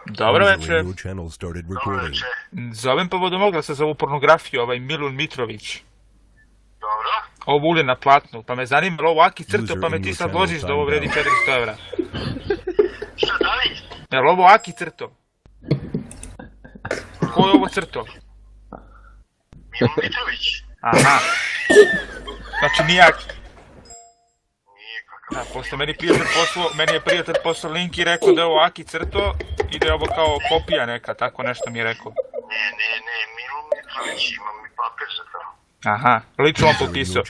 Dobro večer. Dobro večer. Zovem povodom oglasa za ovu pornografiju, ovaj Milun Mitrović. Dobro. Ovo ule na platnu, pa me zanima ovo Aki crto, pa me ti sad ložiš da ovo vredi 400 evra. Šta da li? Jel ovo Aki crto? Ko je ovo crto? Milun Mitrović. Aha. Znači nije Aki. Nije kakav. Da, pošto meni je prijatelj poslao link i rekao da je ovo Aki crto i da je ovo kao kopija neka, tako nešto mi je rekao. Ne, Milun Mitrović, imam i papir za to. Aha, lično on potpisao.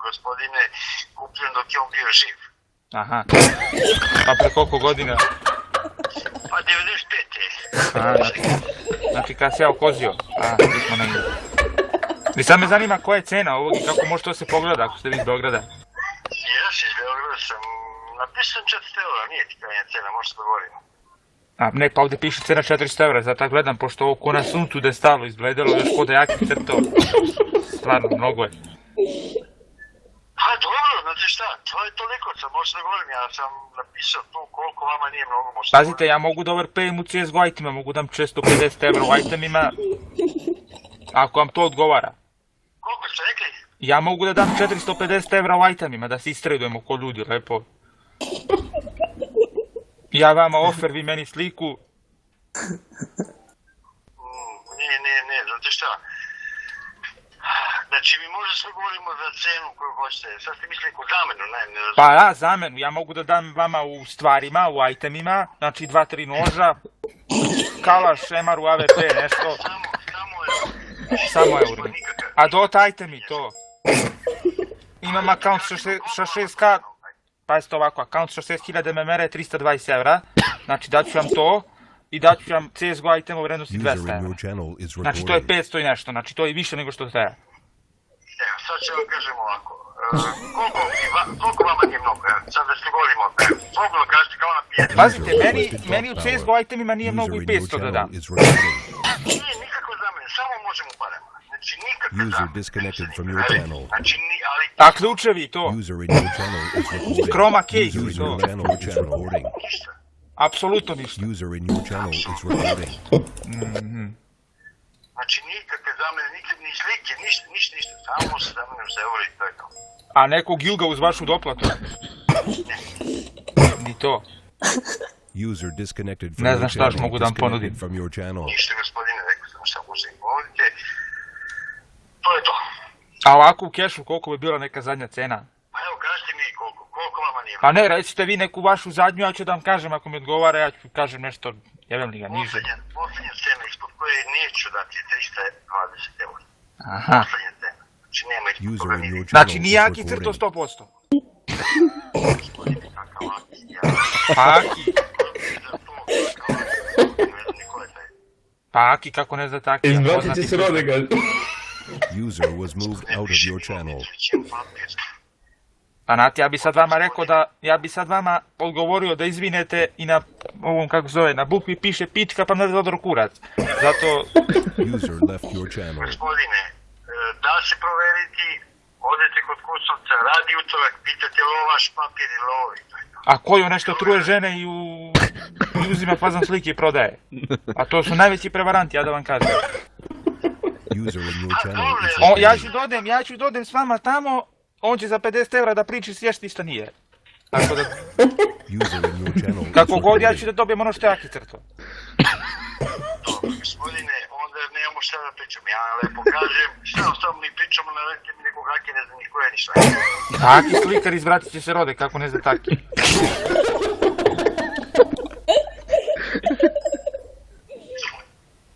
Gospodine, kupljen dok je on bio živ. Aha. Pa pre koliko godina? Pa 95. Aha, znači kad si ja okozio. Aha, tu smo negdje. I sad me zanima koja je cena ovog i kako može to se pogleda ako ste vi iz Beograda. Ja se iz Beograda sam napisan 400 eura, nije ti krajnja cena, možda se dogovorimo. A ne, pa ovdje piše cena 400 evra, zato tako gledam, pošto ovo ko na suncu da je stalo izgledalo, još kod da je Aki crto. Stvarno, mnogo je. Pa dobro, znači šta, to je toliko, sad možda se dogovorim, ja sam napisao tu koliko vama nije mnogo, možda. Pazite, ja mogu da overpayim u CSGO itemima, mogu dam 450 evra u itemima, ako vam to odgovara. Koliko ste rekli? Ja mogu da dam 450 evra u itemima, da se istredujemo ko ljudi, lepo. Ja vama offer, vi meni sliku. Ne, znate šta? Znači, mi možda sve govorimo za cenu koju hoćete. Sad ste mislili ko zamenu, ne razumijete. Pa ja, zamenu, ja mogu da dam vama u stvarima, u itemima, znači 2-3 noža, kalaš, MR u AVP, nešto. Samo euro. A dot itemi, to. Imam account sa 6k, pazite ovako, account sa 6000 MMR je 320 evra, znači daću vam to i daću vam CSGO item u vrednosti 200 evra. Znači to je 500 i nešto, znači to je više nego što treba. Evo, sad ću vam kažem ovako. Koliko vama nije mnogo, sad da se govorimo, slobodno kažete kao na pijetu. Pazite, meni u CSGO itemima nije mnogo i 500 da dam. Nije nikako za mene, samo možemo u parama. Znači nikakve zamene. Znači, ali... A ključevi to? Chroma key to? Ništa. Apsolutno ništa. Znači nikakve zamene, ni slike, ništa. Samo se zamenim za euro i to je to. A nekog juga uz vašu doplatu? Ni to. Ne znam šta još mogu da vam ponudim. Ništa, gospodine, rekao sam šta možda im ponudite. To je to. A ovako u kešu koliko bi bila neka zadnja cena? Pa evo, kažete mi koliko vama nije. Pa ne, recite vi neku vašu zadnju, ja ću da vam kažem, ako mi odgovara, ja ću kažem nešto, jebem li ga, niže. Posljednja cena ispod koje neću dati 320 eura. Aha. Posljednja cena. Znači nema ispod toga nije. Znači nije Aki crto 100%. Gospodine, kakav Aki, ja... Pa Aki. Ne znam ni ko je taj. Pa Aki, kako ne znate Aki. Izbacit će se Rodegal. Više Mitrović je papir. Pa Nati, ja bi sad vama rekao da, ja bi sad vama odgovorio da izvinete i na ovom, kako zove, na bukvi piše pička pa ne zador kurac. Zato... Gospodine, da se proveriti, odete kod kusovca, radi utorak, pitate li ovo vaš papir ili ovo i to je to. A koju nešto truje žene i uzima fazan slike i prodaje. A to su najveći prevaranti, ja da vam kažem. Ja ću dodem s vama tamo, on će za 50 evra da priči sješti što nije. Tako da... Kako god ja ću da dobijem ono što je Aki crto. Dobro, gospodine, onda nemamo šta da pričam. Ja lepo kažem, šta ostalo mi pričamo, navedite mi nekog Aki, ne znam ni ko je ništa. Aki slikar izvratit će se Rode, kako ne zna Taki.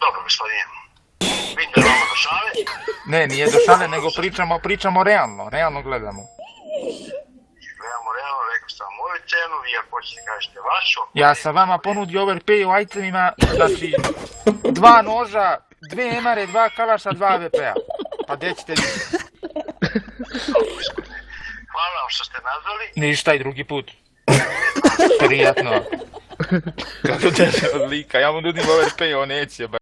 Dobro, gospodine. Vidite vama do šale. Ne, nije do šale, nego pričamo realno gledamo. Gledamo realno, rekao sam moju cenu, vi ako hoćete kažete vašu. Ja sam vama ponudio overpay u itemima, znači 2 noža, 2 emare, 2 kalaša, 2 AVP-a. Pa gdje ćete vi? Hvala vam što ste nazvali. Ništa i drugi put. Prijatno. Kako teže od lika, ja mu nudim overpay, on neće ba.